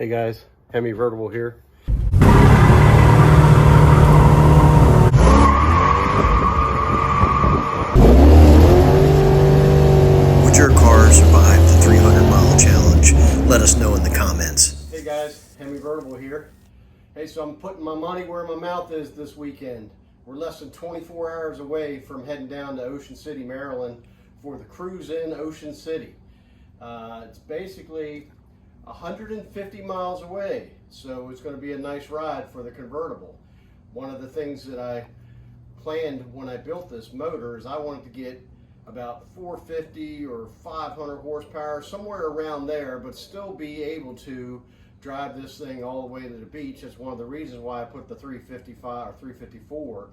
Hey guys, Challenger Convertible here. Would your car survive the 300-mile challenge? Let us know in the comments. Hey guys, Challenger Convertible here. Hey, so I'm putting my money where my mouth is this weekend. We're less than 24 hours away from heading down to Ocean City, Maryland for the Cruise in Ocean City. It's basically 150 miles away, so it's going to be a nice ride for the convertible. One of the things that I planned when I built this motor is I wanted to get about 450 or 500 horsepower, somewhere around there, but still be able to drive this thing all the way to the beach. That's one of the reasons why I put the 355 or 354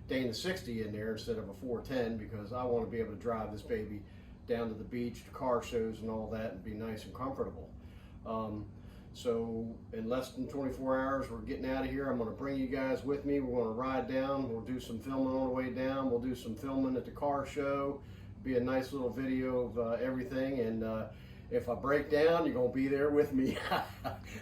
Dana 60 in there instead of a 410, because I want to be able to drive this baby down to the beach, to car shows and all that, and be nice and comfortable. So in less than 24 hours, we're getting out of here. I'm going to bring you guys with me. We're going to ride down. We'll do some filming on the way down. We'll do some filming at the car show. Be a nice little video of everything. And if I break down, you're going to be there with me.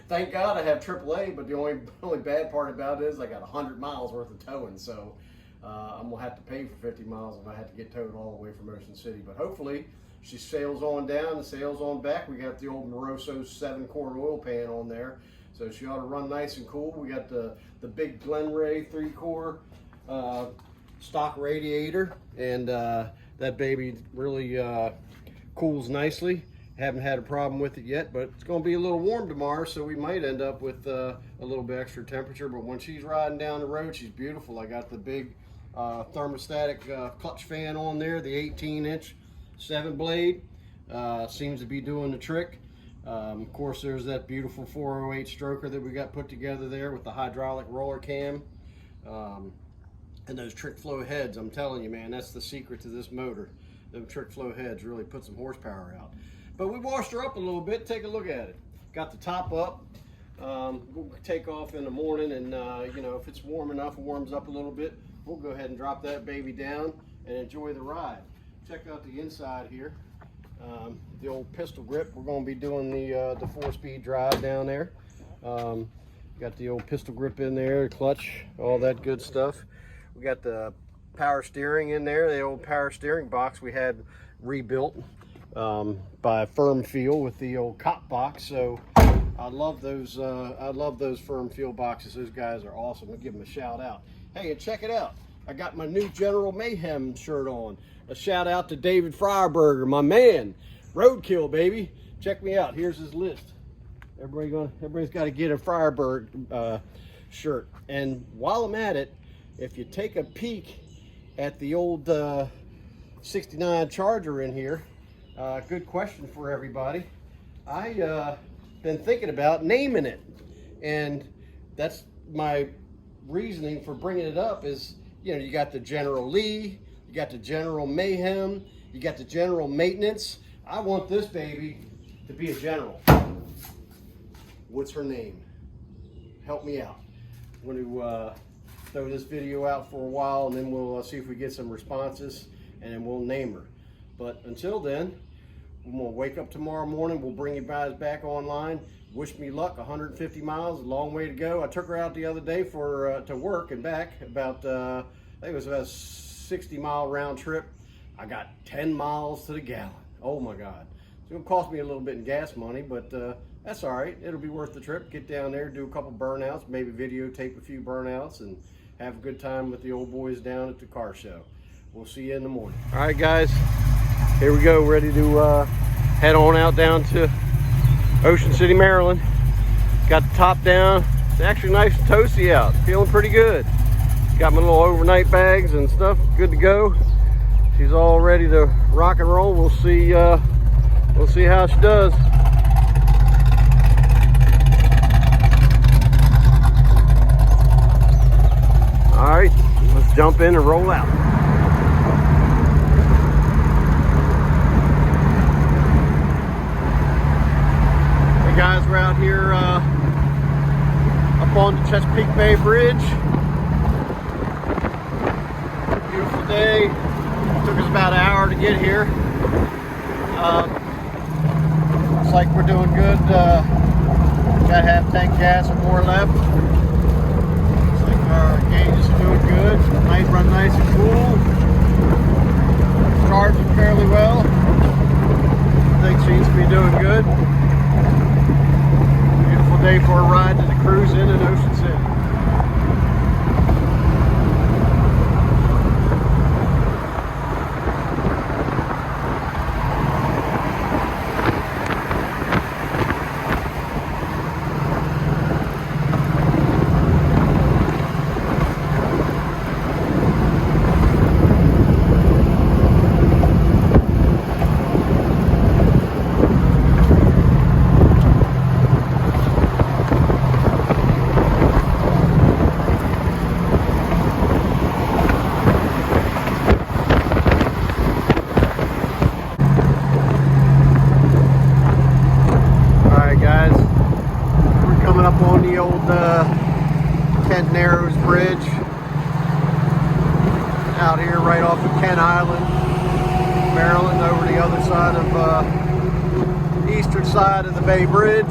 Thank God I have AAA, but the only bad part about it is I got 100 miles worth of towing. So I'm going to have to pay for 50 miles if I had to get towed all the way from Ocean City. But hopefully she sails on down and sails on back. We got the old Moroso 7-quart oil pan on there, so she ought to run nice and cool. We got the big Glenray 3-core stock radiator, and that baby really cools nicely. Haven't had a problem with it yet, but it's going to be a little warm tomorrow, so we might end up with a little bit extra temperature. But when she's riding down the road, she's beautiful. I got the big thermostatic clutch fan on there, the 18-inch 7-blade. Seems to be doing the trick. Of course, there's that beautiful 408 stroker that we got put together there with the hydraulic roller cam, and those trick flow heads. I'm telling you, man, that's the secret to this motor. Those trick flow heads really put some horsepower out. But we washed her up a little bit. Take a look at it. Got the top up. We'll take off in the morning, and you know, if it's warm enough, it warms up a little bit, we'll go ahead and drop that baby down and enjoy the ride. Check out the inside here. The old pistol grip. We're going to be doing the 4-speed drive down there. Got the old pistol grip in there, clutch, all that good stuff. We got the power steering in there, the old power steering box we had rebuilt by Firm Feel with the old cop box. So I love those Firm Feel boxes. Those guys are awesome. I'll give them a shout out. Hey, and check it out. I got my new General Mayhem shirt on. A shout out to David Fryerberger, my man. Roadkill, baby. Check me out. Here's his list. Everybody's got to get a Fryerberg shirt. And while I'm at it, if you take a peek at the old 69 Charger in here, good question for everybody. I been thinking about naming it, and that's my reasoning for bringing it up. Is, you know, you got the General Lee, you got the General Mayhem, you got the General Maintenance. I want this baby to be a general. What's her name? Help me out. I'm going to throw this video out for a while, and then we'll see if we get some responses, and then we'll name her. But until then, I'm going to wake up tomorrow morning. We'll bring you guys back online. Wish me luck. 150 miles, a long way to go. I took her out the other day for to work and back. About I think it was about a 60-mile round trip. I got 10 miles to the gallon. Oh my God! It's gonna cost me a little bit in gas money, but that's all right. It'll be worth the trip. Get down there, do a couple burnouts, maybe videotape a few burnouts, and have a good time with the old boys down at the car show. We'll see you in the morning. All right, guys. Here we go. Ready to head on out down to Ocean City, Maryland. Got the top down. It's actually nice and toasty out. Feeling pretty good. Got my little overnight bags and stuff. Good to go. She's all ready to rock and roll. We'll see how she does. All right, let's jump in and roll out. Hey guys, we're out here up on the Chesapeake Bay Bridge. Beautiful day. Took us about an hour to get here. Looks like we're doing good. got half tank gas or more left. Looks like our gauge is doing good. Nice, run nice and cool. Charging fairly well. Everything seems to be doing good. Beautiful day for a ride to the cruise in Ocean City. On the old Kent Narrows Bridge out here right off of Kent Island, Maryland, over the other side of eastern side of the Bay Bridge.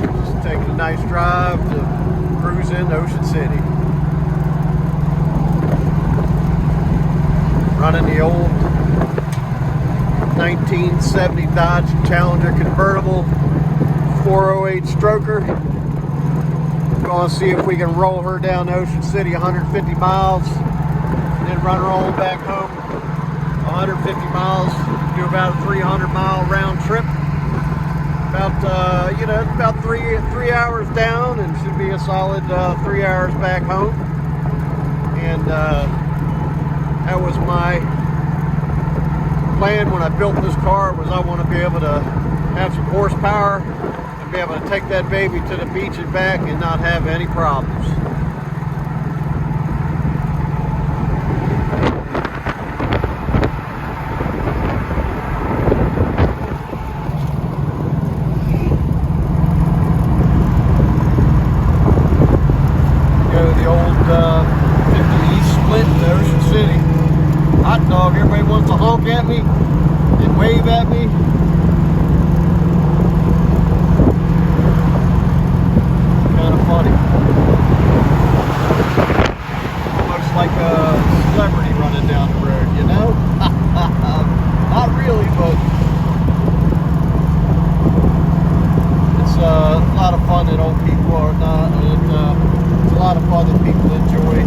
Just taking a nice drive to cruise into Ocean City. Running the old 1970 Dodge Challenger Convertible 408 stroker. Going to see if we can roll her down to Ocean City 150 miles and then run her all back home 150 miles. Do about a 300-mile round trip. About about three hours down, and should be a solid 3 hours back home. And that was my plan when I built this car, was I want to be able to have some horsepower and be able to take that baby to the beach and back and not have any problems. Go to the old 50 East split to Ocean City. Hot dog, everybody wants to honk at me and wave at me. Kind of funny. Looks like a celebrity running down the road, you know? Not really, but it's a lot of fun that old people are not. It's a lot of fun that people enjoy.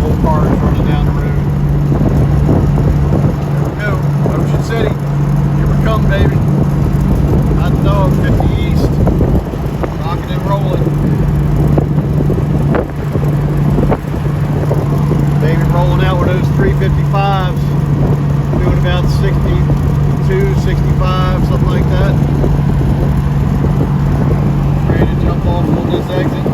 Old cars running down the road. There we go, Ocean City. Here we come, baby. Hot dog, 50 East. Rocking and rolling. Baby rolling out with those 355s. Doing about 62, 65, something like that. Ready to jump off on this exit.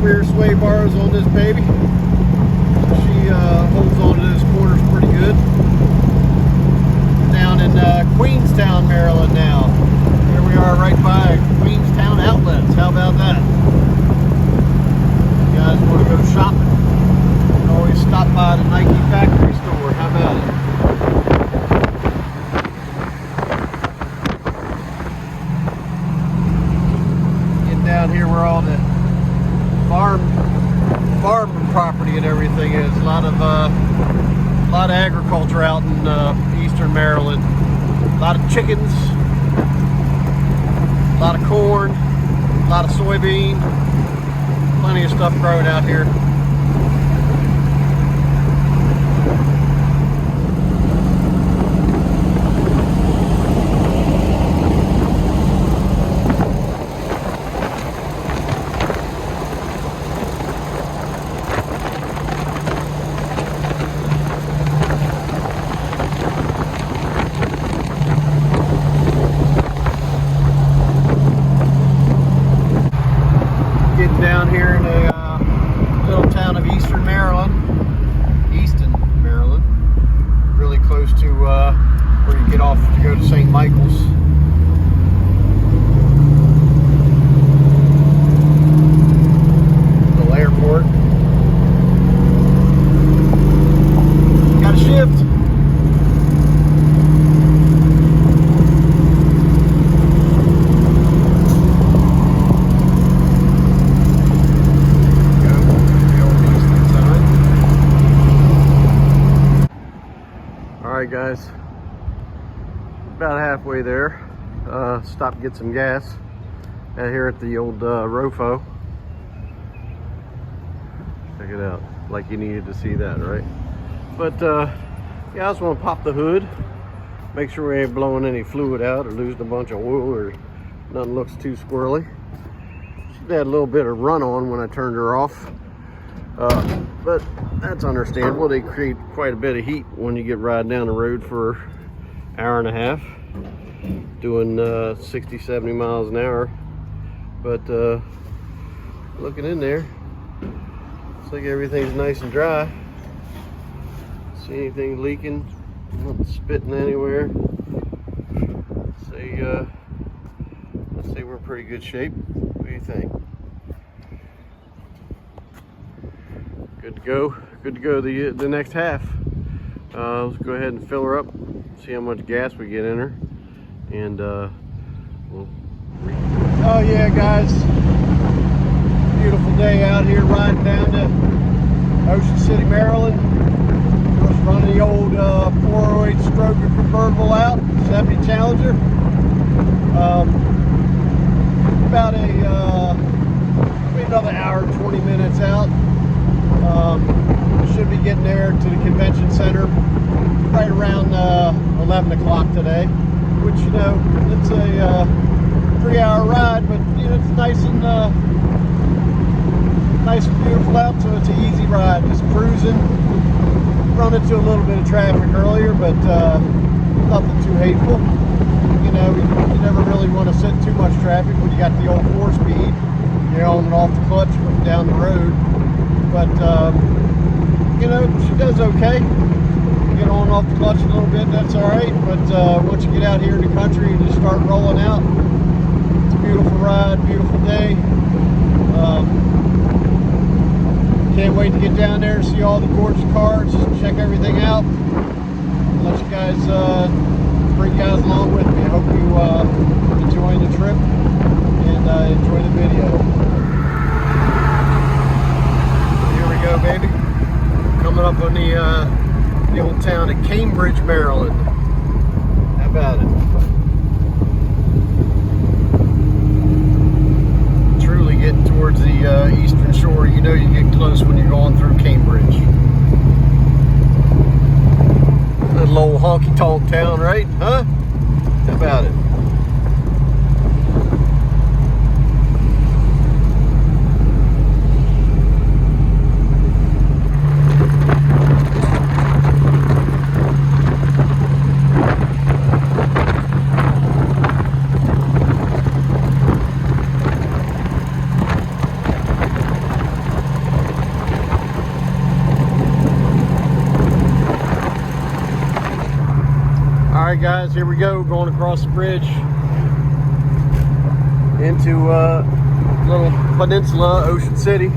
Rear sway bars on this baby. She holds on to those corners pretty good. Down in Queenstown, Maryland now. Here we are right by Queenstown Outlets. How about that? You guys want to go shopping? You can always stop by the Nike factory store. How about it? Getting down here where all the farm property and everything is. A lot of agriculture out in eastern Maryland. A lot of chickens, a lot of corn, a lot of soybean. Plenty of stuff growing out here. down here in a little about halfway there. Stopped to get some gas out here at the old Rofo. Check it out, like you needed to see that, right? But yeah, I just want to pop the hood, make sure we ain't blowing any fluid out or losing a bunch of oil or nothing looks too squirrely. She had a little bit of run on when I turned her off, but that's understandable. They create quite a bit of heat when you get riding down the road for an hour and a half, doing 60, 70 miles an hour. But looking in there, looks like everything's nice and dry. See anything leaking? Not spitting anywhere. Let's say we're in pretty good shape. What do you think? Good to go. Good to go the next half. Let's go ahead and fill her up. See how much gas we get in her, and we'll. Oh yeah, guys! Beautiful day out here riding down to Ocean City, Maryland. Just running the old 408 Challenger Convertible out, Chevy Challenger. About maybe another hour, 20 minutes out. Should be getting there to the convention center right around 11 o'clock today, which, you know, it's a 3-hour ride, but you know, it's nice and beautiful out, so it's an easy ride, just cruising. Run into a little bit of traffic earlier, but nothing too hateful. You know, you never really want to sit in too much traffic when you got the old 4-speed. You're on and off the clutch going down the road. But, you know, she does okay. Get on and off the clutch a little bit, that's all right. But once you get out here in the country and just start rolling out, it's a beautiful ride, beautiful day. Can't wait to get down there and see all the gorgeous cars, check everything out. Let you guys, bring you guys along with me. I hope you enjoy the trip and enjoy the video. Here we go, baby. Coming up on the old town of Cambridge, Maryland. How about it? Truly getting towards the eastern shore. You know you get close when you're going through Cambridge. Little old honky-tonk town, right? Huh? How about it? Alright guys, here we go, going across the bridge into little peninsula, Ocean City.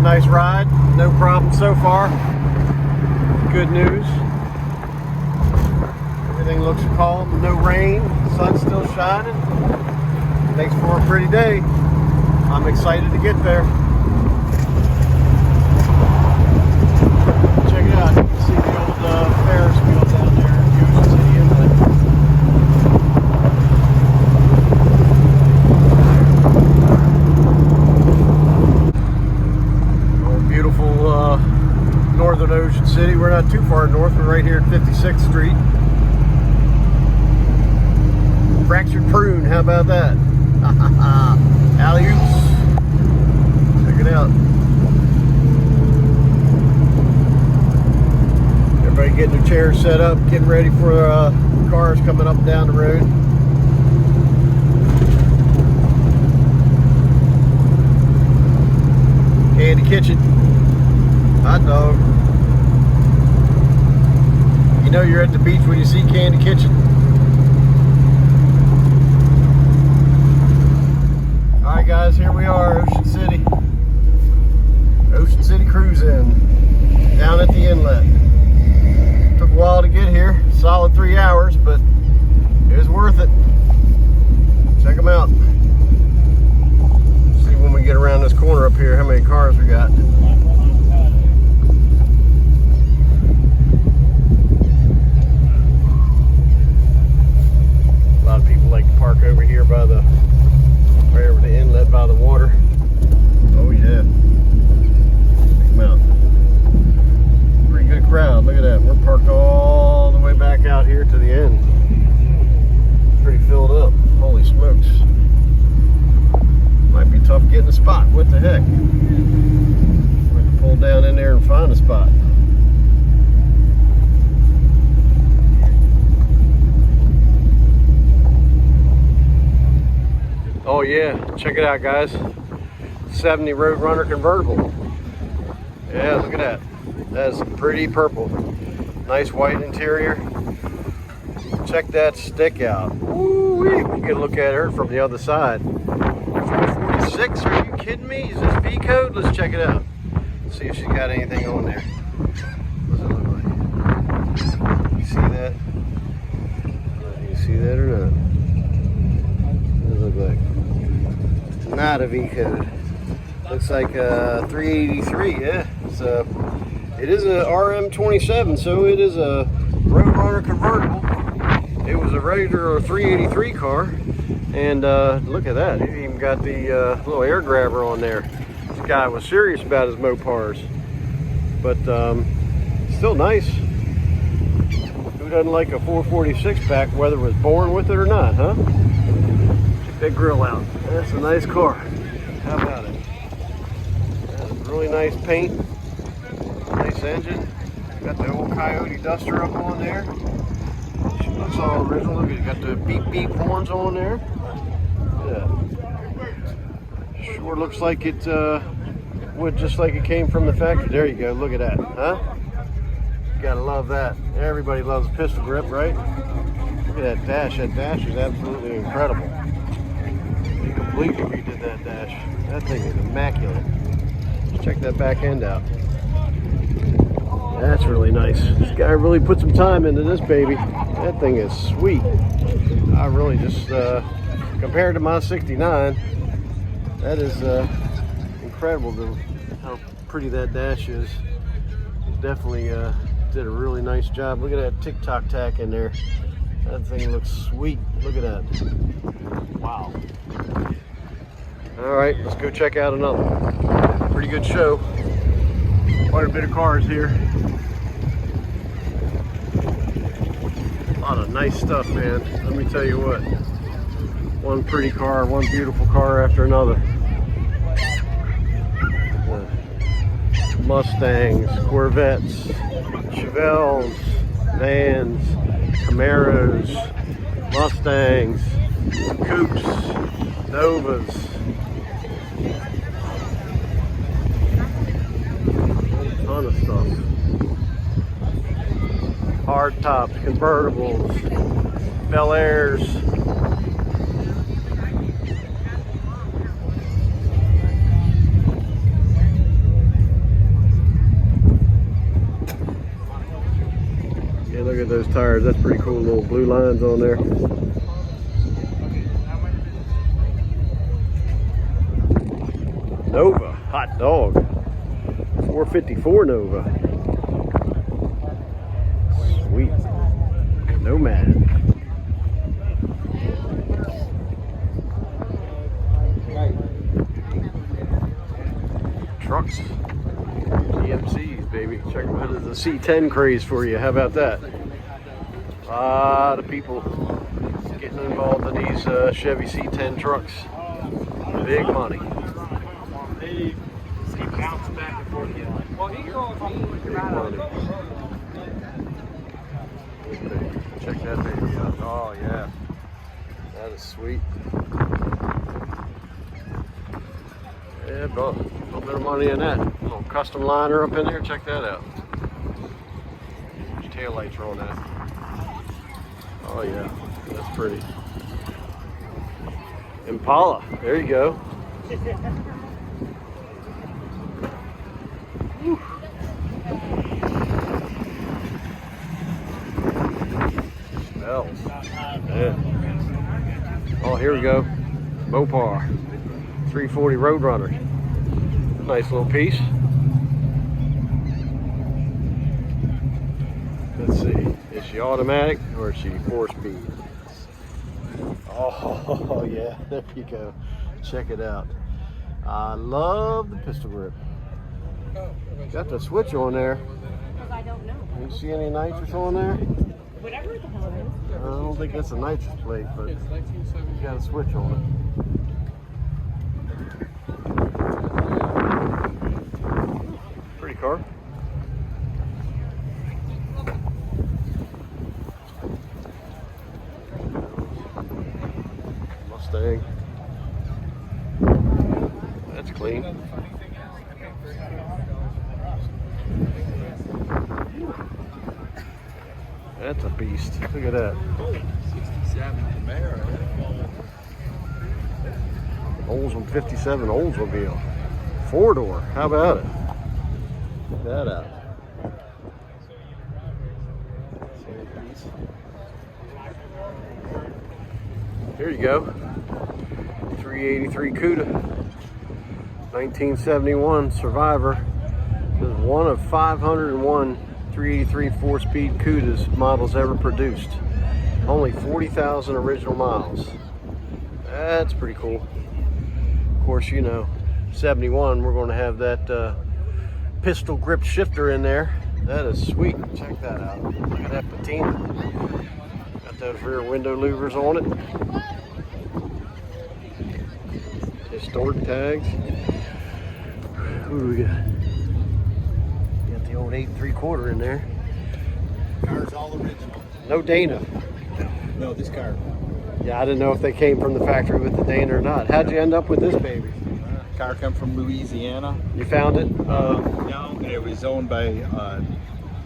Nice ride, no problem so far. Good news. Everything looks calm, no rain, the sun's still shining. Makes for a pretty day. I'm excited to get there. Check it out, you can see the old Ferris wheel down there in the Ocean City Inlet. Oh, beautiful northern Ocean City. We're not too far north, we're right here at 56th Street. Fractured prune, how about that? Alley-oops. Check it out. Everybody getting their chairs set up, getting ready for cars coming up and down the road. Candy Kitchen. Hot dog. You know you're at the beach when you see Candy Kitchen. Alright guys, here we are, Ocean City. Ocean City cruising. Down at the inlet. Took a while to get here, solid 3 hours, but it was worth it. Check them out. See when we get around this corner up here how many cars we got. Holy smokes. Might be tough getting a spot. What the heck? We have to pull down in there and find a spot. Oh yeah, check it out guys. 70 Roadrunner Convertible. Yeah, look at that. That's pretty purple. Nice white interior. Check that stick out. Woo-wee. We can look at her from the other side. 446, are you kidding me? Is this V code? Let's check it out. See if she's got anything on there. What's it look like? You see that? You see that or not? What does it look like? Not a V code. Looks like a 383, yeah. It is a RM27, so it is a Roadrunner convertible. It was a regular 383 car, and look at that. It even got the little air grabber on there. This guy was serious about his Mopars, but still nice. Who doesn't like a 446 pack, whether it was born with it or not, huh? Check that grill out. That's a nice car. How about it? That's really nice paint. Nice engine. Got the old Coyote Duster up on there. She looks all original. Look, you got the beep beep horns on there. Yeah. Sure looks like it would, just like it came from the factory. There you go. Look at that, huh? You gotta love that. Everybody loves a pistol grip, right? Look at that dash. That dash is absolutely incredible. They completely redid that dash. That thing is immaculate. Let's check that back end out. That's really nice. This guy really put some time into this baby. That thing is sweet. I really just, compared to my 69, that is incredible how pretty that dash is. It definitely did a really nice job. Look at that TikTok tack in there. That thing looks sweet. Look at that. Wow. All right, let's go check out another one. Pretty good show. Quite a bit of cars here. A lot of nice stuff, man. Let me tell you what. One pretty car, one beautiful car after another. Mustangs, Corvettes, Chevelles, vans, Camaros, Mustangs, Coupes, Novas. Ton of stuff. Hard tops, convertibles, Bel Airs. Yeah, look at those tires. That's pretty cool. Little blue lines on there. Nova, hot dog. 454 Nova. Sweet. Nomad. Trucks. GMCs, baby. Check out the C10 craze for you. How about that? A lot of people getting involved in these Chevy C10 trucks. Big money. He bounced back and forth. Well, he called me right out. Check that baby out. Oh yeah, that is sweet. Yeah, bro, a little bit of money in that. Little custom liner up in there. Check that out. Tail lights are on that. Oh yeah, that's pretty. Impala. There you go. Smells. Yeah. Oh, here we go. Mopar 340 Roadrunner. Nice little piece. Let's see. Is she automatic or is she 4-speed? Oh yeah, there you go. Check it out. I love the pistol grip. Got the switch on there. I don't know. You see any nitrous on there? Whatever the hell it is. I don't think that's a nitrous plate, but you got a switch on it. Pretty car. Mustang. That's clean. That's a beast. Look at that. 67 Camaro. Oldsmobile 57 Oldsmobile. 4-door. How about it? Check that out. Here you go. 383 Cuda. 1971 Survivor. This is one of 501 383 4-speed Cudas models ever produced. Only 40,000 original miles. That's pretty cool. Of course, you know, 71, we're going to have that pistol grip shifter in there. That is sweet. Check that out. Look at that patina. Got those rear window louvers on it. Historic tags. Who do we got? Got the old 8 3/4 in there. Car's all original. No Dana. No, this car. Yeah, I didn't know if they came from the factory with the Dana or not. How'd you end up with this baby? Car come from Louisiana. You found it? Yeah, it was owned by,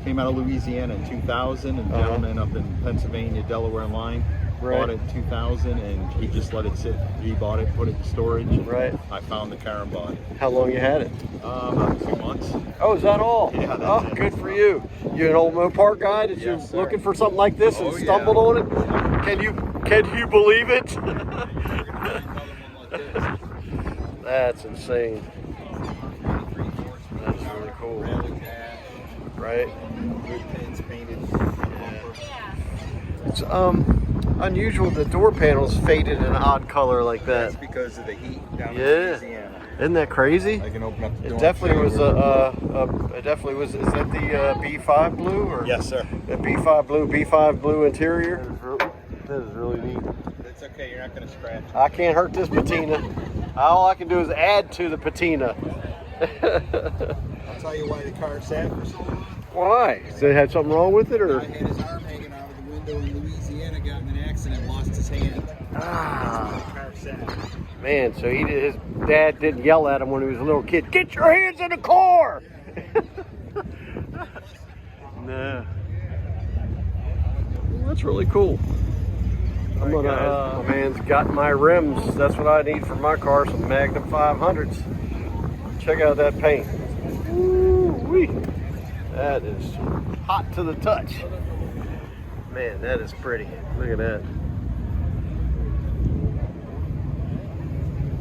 came out of Louisiana in 2000, and a gentleman up in Pennsylvania, Delaware line bought it in 2000, and he just let it sit. He bought it, put it in storage. Right. I found the car and bought it. How long you had it? About 2 months. Oh, is that all? Yeah, that's oh, it. good for you. You're an old Mopar guy? Did Yes, you sir. looking for something like this and Oh, stumbled yeah. on it? Can you believe it? That's insane. That's really cool. Right? Good pins painted. It's unusual the door panels faded in an odd color like That's that. because of the heat down in Yeah. Louisiana. Isn't that crazy? I can open up the door. It definitely was it definitely was. Is that the B5 blue or? Yes, sir. The B5 blue interior. That is really neat. It's okay. You're not going to scratch. I can't hurt this patina. All I can do is add to the patina. I'll tell you why the car sat for so long. Why? So it had something wrong with it, I or? had his arm hanging out of the window in Louisiana, got in an accident, lost his hand. Ah, The car sat. man. So his dad didn't yell at him when he was a little kid. Get your hands in the car. No. Well, that's really cool. I'm gonna. My man's got my rims. That's what I need for my car. Some Magnum 500s. Check out that paint. Woo-wee. That is hot to the touch. Man, that is pretty. Look at that.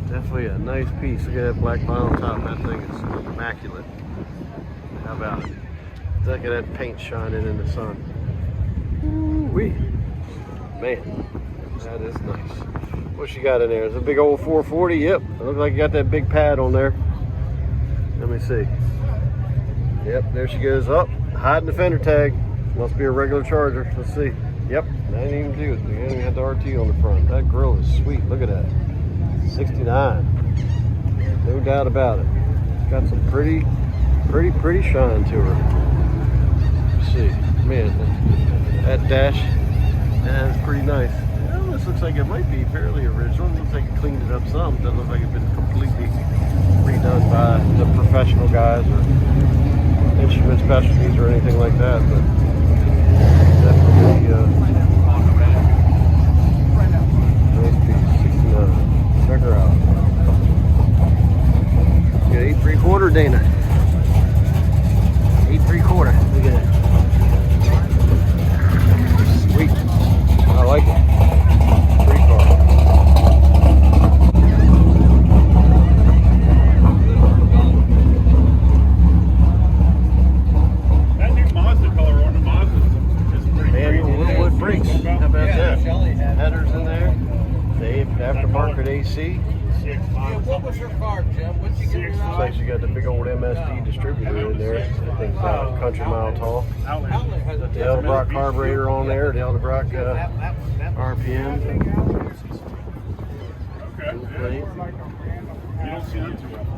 Definitely a nice piece. Look at that black vinyl top. That thing is immaculate. How about it? Look at that paint shining in the sun. Woo-wee. Man, that is nice. What you got in there? Is it a big old 440? Yep. It looks like you got that big pad on there. Let me see. Yep, there she goes up. Hiding the fender tag. Must be a regular Charger. Let's see. Yep, that ain't even do it. They even had the RT on the front. That grill is sweet. Look at that. 69. No doubt about it. It's got some pretty shine to her. Let's see. Man, that dash, that's pretty nice. Well, this looks like it might be fairly original. It looks like it cleaned it up some. Doesn't look like it's been completely redone by the professional guys or instrument specialties or anything like that, but definitely nice piece. 69. Check her out. Get 8 3/4 Dana. 8 3/4. Look at that. Sweet. I like it. Free car. That new Mazda color on the Mazda is pretty Man, crazy. little wood brakes. How about that? Shelly had Headers in there. Saved aftermarket AC. What was her car, Jim? What'd you get? Looks like you got the big old MSD distributor in there. I think country mile tall. The Edelbrock carburetor on there. The Edelbrock RPM. Okay. You don't see it too often.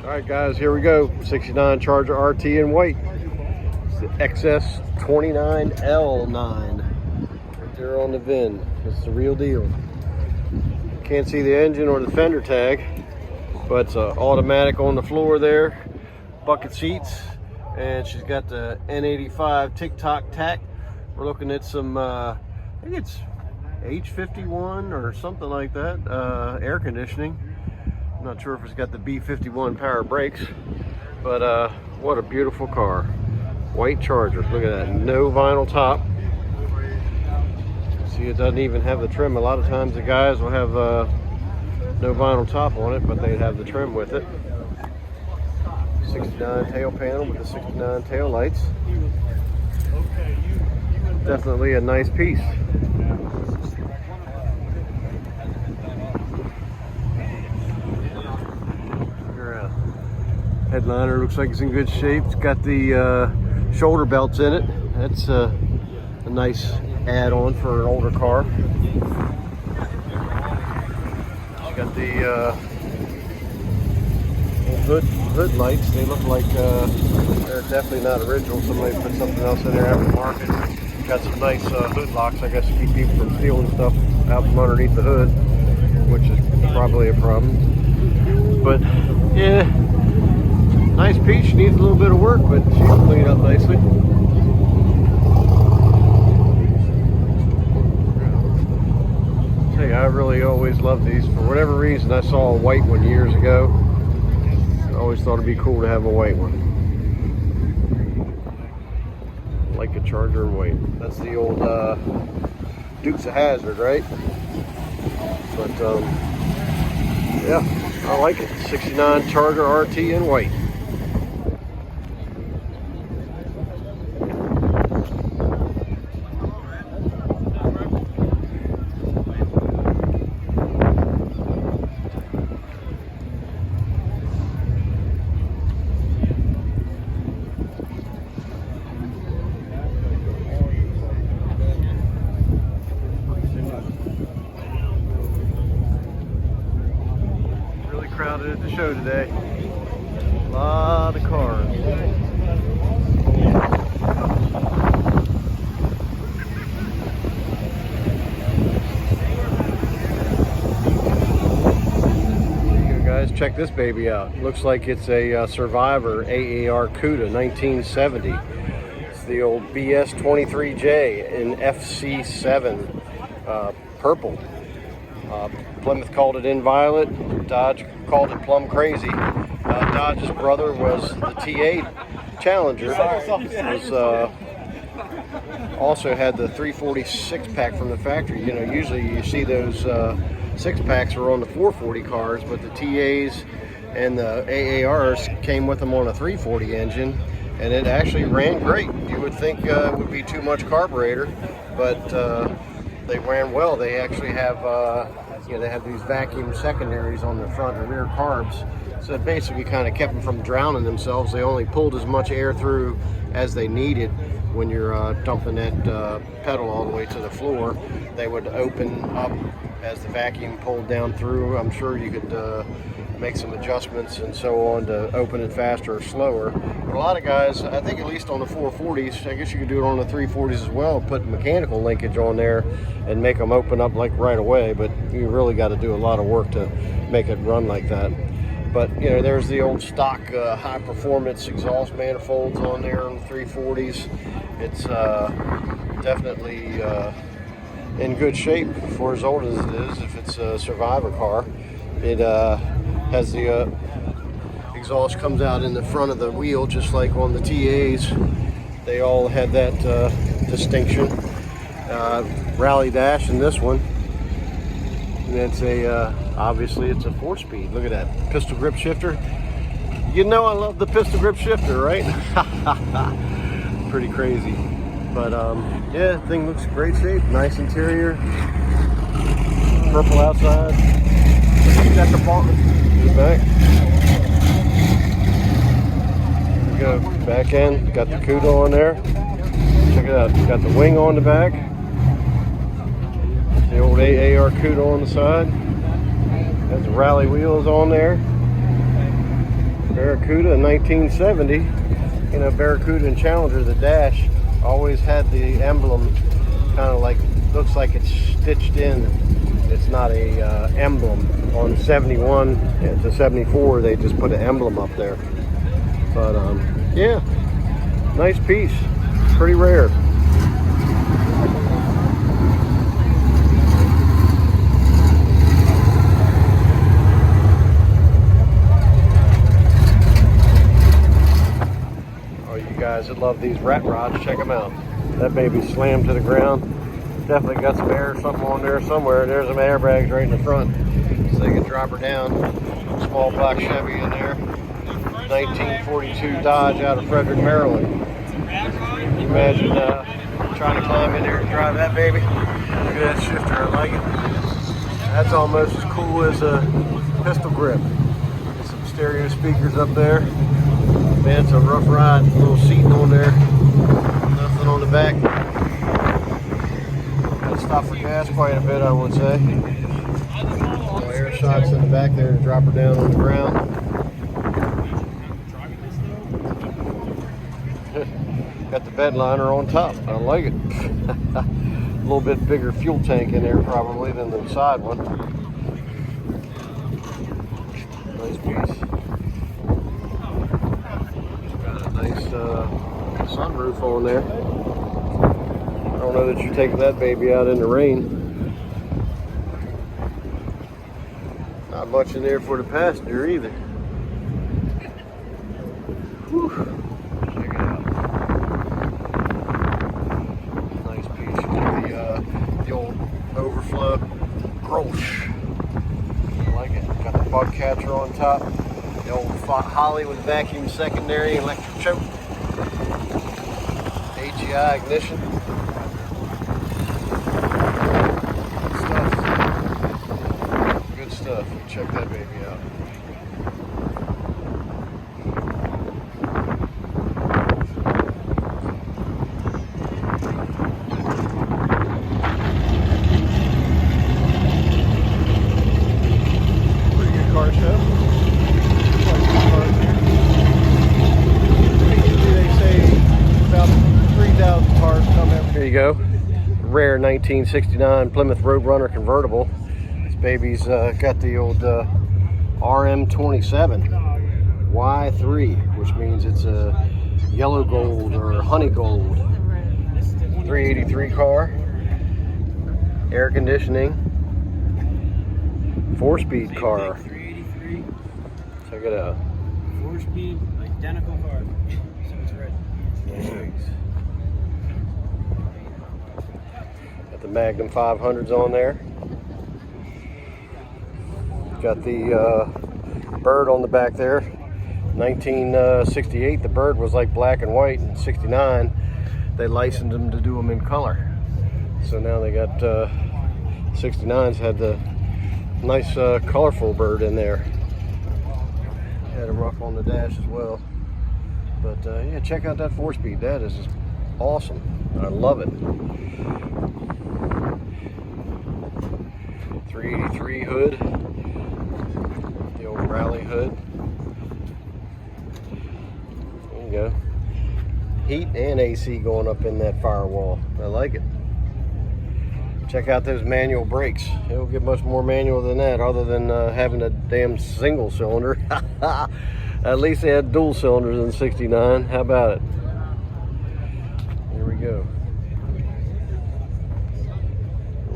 Alright guys, here we go. 69 Charger RT in white. It's the XS29L9. Right there on the VIN. It's the real deal. Can't see the engine or the fender tag, but it's automatic on the floor there. Bucket seats. And she's got the N85 TikTok tack. We're looking at some, I think it's H51 or something like that. Air conditioning. I'm not sure if it's got the B51 power brakes, but what a beautiful car. White Charger. Look at that. No vinyl top. See, it doesn't even have the trim. A lot of times the guys will have no vinyl top on it, but they'd have the trim with it. 69 tail panel with the 69 tail lights. Definitely a nice piece. Headliner looks like it's in good shape. It's got the shoulder belts in it. That's a nice add-on for an older car. It's got the hood lights. They look like they're definitely not original. Somebody put something else in there aftermarket. Got some nice hood locks, I guess, to keep people from stealing stuff out from underneath the hood, which is probably a problem. But yeah. Nice piece. She needs a little bit of work, but she'll clean up nicely. Hey, I really always loved these. For whatever reason, I saw a white one years ago. I always thought it'd be cool to have a white one. Like a Charger in white. That's the old Dukes of Hazzard, right? But yeah, I like it. 69 Charger RT in white. Crowded at the show today. A lot of cars. Here you go, guys. Check this baby out. Looks like it's a Survivor AAR CUDA 1970. It's the old BS23J in FC7 purple. Plymouth called it Inviolate. Dodge called it Plum Crazy. Dodge's brother was the TA Challenger. Was also had the 340 6-pack from the factory. You know, usually you see those 6-packs are on the 440 cars, but the TAs and the AARs came with them on a 340 engine, and it actually ran great. You would think it would be too much carburetor, but they ran well. They actually have they have these vacuum secondaries on the front and rear carbs, so it basically kind of kept them from drowning themselves. They only pulled as much air through as they needed when you're dumping that pedal all the way to the floor, they would open up as the vacuum pulled down through. I'm sure you could make some adjustments and so on to open it faster or slower. But a lot of guys, I think at least on the 440s, I guess you could do it on the 340s as well, put mechanical linkage on there and make them open up like right away, but you really got to do a lot of work to make it run like that. But you know, there's the old stock high performance exhaust manifolds on there on the 340s. It's definitely in good shape for as old as it is. If it's a survivor car, it has the exhaust comes out in the front of the wheel, just like on the TAs. They all had that distinction. Rally dash in this one, and it's a obviously it's a 4-speed. Look at that pistol grip shifter. You know I love the pistol grip shifter, right? Pretty crazy. But yeah, thing looks great shape. Nice interior. Purple outside. Got the ball in the back. There we go. Back end. Got the Cuda on there. Check it out. Got the wing on the back. The old AAR Cuda on the side. Has the rally wheels on there. Barracuda in 1970. You know, Barracuda and Challenger, the dash always had the emblem kind of like, looks like it's stitched in. It's not a emblem. On 71 to 74, they just put an emblem up there. But yeah, nice piece. Pretty rare. Guys that love these rat rods, check them out. That baby slammed to the ground. Definitely got some air or something on there somewhere. There's some airbags right in the front, so they can drop her down. Small black Chevy in there. 1942 Dodge out of Frederick, Maryland. Can you imagine trying to climb in there and drive that baby? Look at that shifter, I like it. That's almost as cool as a pistol grip. Get some stereo speakers up there. Man, it's a rough ride. A little seating on there. Nothing on the back. Got to stop for gas quite a bit, I would say. Air shots in the back there to drop her down on the ground. Got the bed liner on top. I like it. A little bit bigger fuel tank in there probably than the side one. Nice piece. Sunroof on there. I don't know that you take that baby out in the rain. Not much in there for the passenger either. Whew. Check it out. Nice piece. Got the old overflow Grolsch. I like it. Got the bug catcher on top. The old Holly with vacuum secondary, electric choke. AGI ignition. Good stuff. Check that baby out. Pretty good car show. Here you go, rare 1969 Plymouth Roadrunner convertible. This baby's got the old RM27 Y3, which means it's a yellow gold or honey gold. 383 car, air conditioning, 4-speed car. Check it out. 4-speed, identical car. So it's red. Nice. Got the Magnum 500s on there. Got the bird on the back there. 1968, the bird was like black and white. In 69, they licensed them to do them in color. So now they got 69s had the nice colorful bird in there. Had a rough on the dash as well. But yeah, check out that 4-speed. That is awesome. I love it. 383 hood, the old rally hood. There you go. Heat and AC going up in that firewall. I like it. Check out those manual brakes. It don't get much more manual than that, other than having a damn single cylinder. At least they had dual cylinders in '69. How about it? Here we go.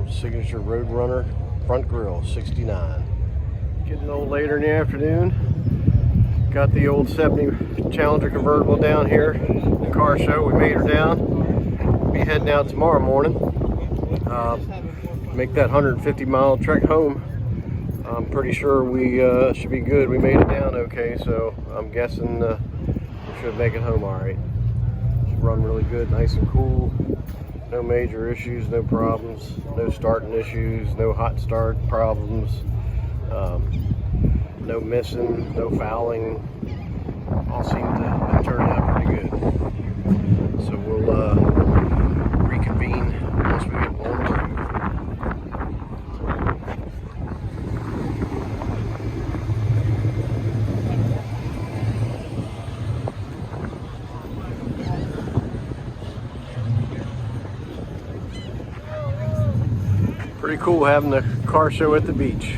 Signature Roadrunner front grille, '69. Getting a little later in the afternoon. Got the old 70 Challenger Convertible down here. The car show, we made her down. Be heading out tomorrow morning. Make that 150-mile trek home. I'm pretty sure we should be good. We made it down okay, so I'm guessing we should make it home all right. Should run really good, nice and cool. No major issues, no problems, no starting issues, no hot start problems, no missing, no fouling. All seem to have turned out pretty good. So we'll reconvene once we get on the road. Pretty cool having the car show at the beach.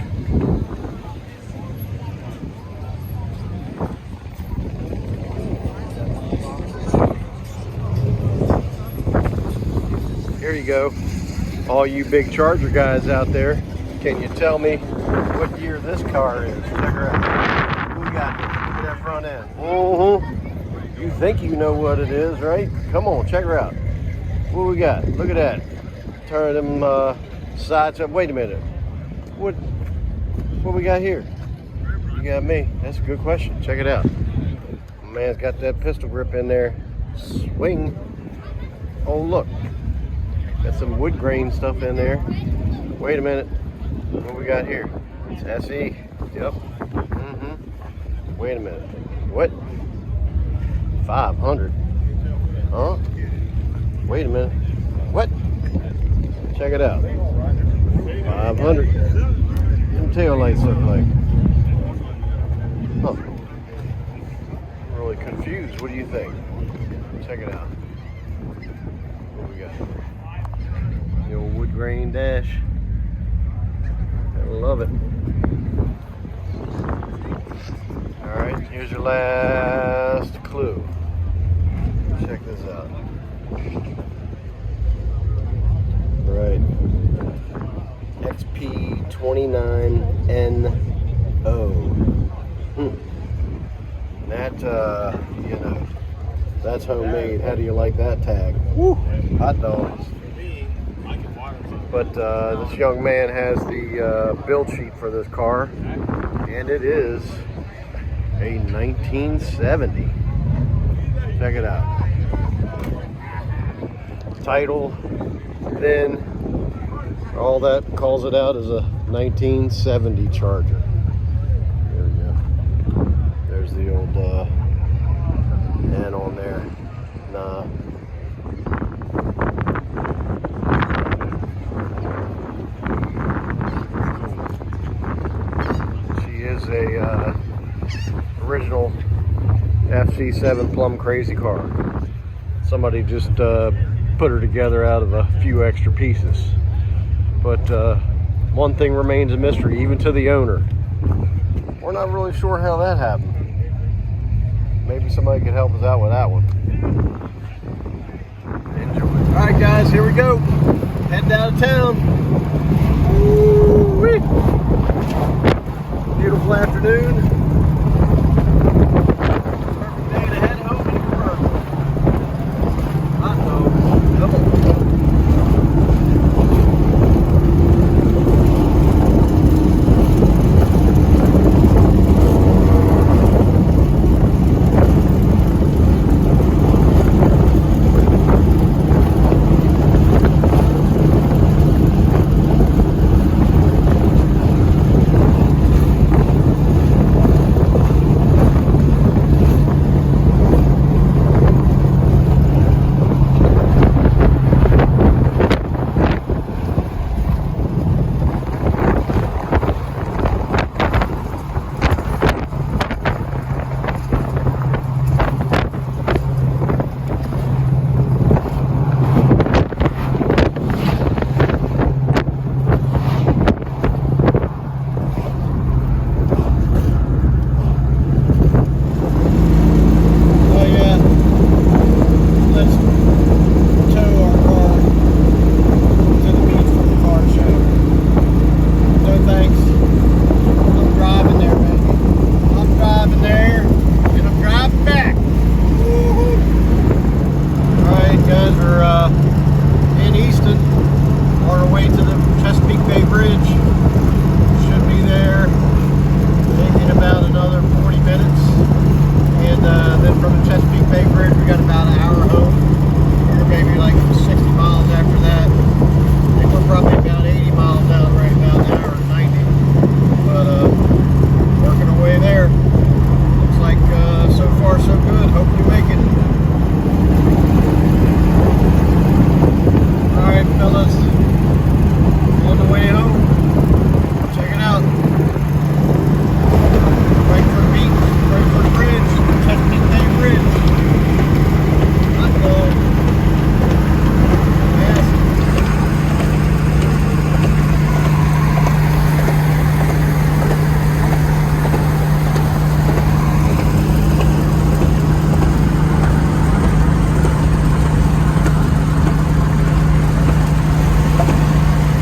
Here you go. All you big Charger guys out there, can you tell me what year this car is? Check her out. What we got? Look at that front end. You think you know what it is, right? Come on, check her out. What we got? Look at that. Turn them sides up. Wait a minute. What we got here? You got me. That's a good question. Check it out. My man's got that pistol grip in there. Swing. Oh, look. Got some wood grain stuff in there. Wait a minute. What we got here? It's SE. Yep. Wait a minute. What? 500. Huh? Wait a minute. What? Check it out. 500. Them tail lights look like. Huh. I'm really confused. What do you think? Check it out. What we got? The old wood grain dash. I love it. Alright, here's your last clue. Check this out. Right. XP29NO. That, you know, that's homemade. How do you like that tag? Woo! Hot dogs. But this young man has the build sheet for this car, and it is a 1970. Check it out. Title, then all that calls it out as a 1970 Charger. There we go. There's the old N on there. Nah. She is a original FC7 plumb crazy car. Somebody just put her together out of a few extra pieces. But one thing remains a mystery, even to the owner. We're not really sure how that happened. Maybe somebody could help us out with that one. Enjoy. All right, guys, here we go. Heading out of town. Woo-wee. Beautiful afternoon. On our way to the Chesapeake Bay Bridge. Should be there in about another 40 minutes. And then from the Chesapeake Bay Bridge, we got about an hour home. Or maybe like 60 miles after that. I think we're probably about 80 miles out right about now, or 90. But working our way there. Looks like so far so good. Hope you make it. Alright fellas, on the way home. Check it out. Frankfurt Beach, Frankfurt Bridge, Chesapeake Bay Bridge. Hot dog. Massive.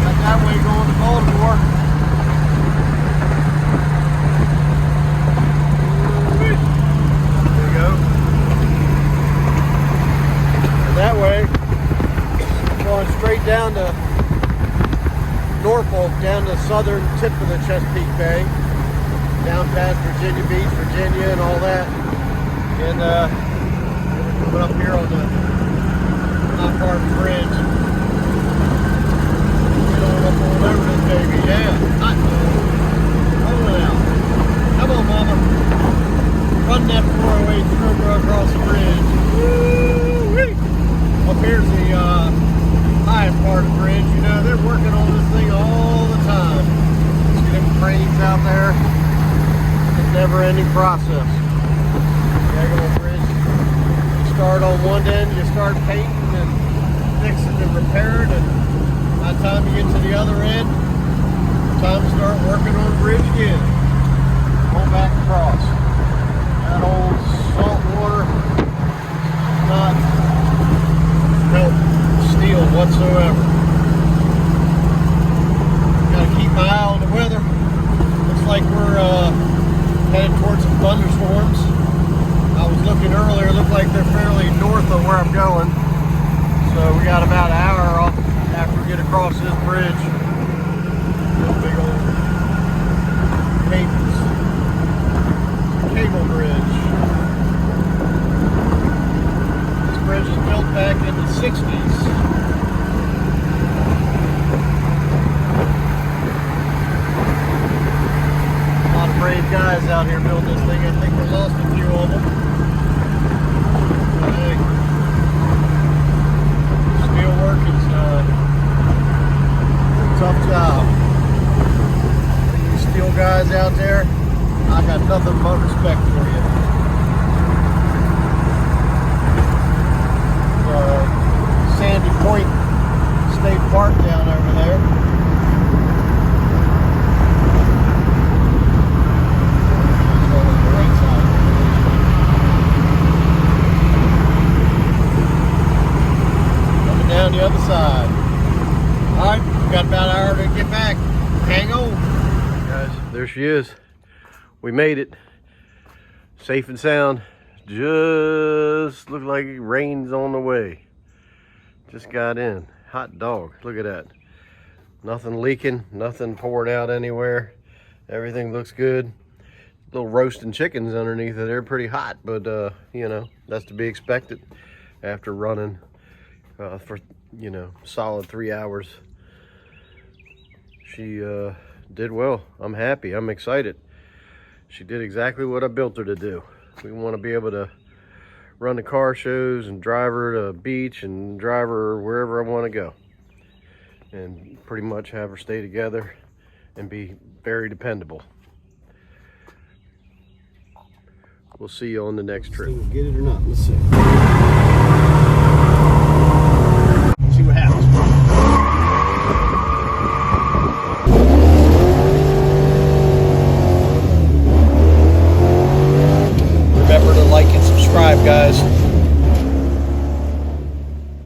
Got that way going to Baltimore. There you go. And that way, going straight down to Norfolk, down the southern tip of the Chesapeake Bay, down past Virginia Beach, Virginia, and all that. And coming up here on the top part of the bridge. Get on up all over this baby, yeah. Hot dog. Rolling out. Come on, mama. Run that 408 through across the bridge. Woo-wee. Up here's the highest part of the bridge. You know, they're working on this thing all the time. See them cranes out there? It's a never-ending process. Regular bridge. You start on one end, you start painting and fixing and repairing, and by the time you get to the other end, time to start working on the bridge again. Going back across. That old salt water not help steel whatsoever. Gotta keep my eye on the weather. Looks like we're headed towards some thunderstorms. I was looking earlier, looked like they're fairly north of where I'm going. So we got about an hour off after we get across this bridge. This big old cable bridge. This bridge was built back in the 60s. A lot of brave guys out here building this thing. I think we lost a few of them. But hey, steel work is a tough job. You steel guys out there, I got nothing but respect for you. Sandy Point State Park down over there. Coming down the other side. Alright, we got about an hour to get back. Hang on. Guys, there she is. We made it. Safe and sound. Just looked like rain's on the way. Just got in. Hot dog. Look at that. Nothing leaking. Nothing pouring out anywhere. Everything looks good. Little roasting chickens underneath it. They're pretty hot, but you know, that's to be expected after running for, you know, solid 3 hours. She did well. I'm happy. I'm excited. She did exactly what I built her to do. We want to be able to run the car shows and drive her to the beach and drive her wherever I want to go. And pretty much have her stay together and be very dependable. We'll see you on the next trip. Get it or not? Let's see.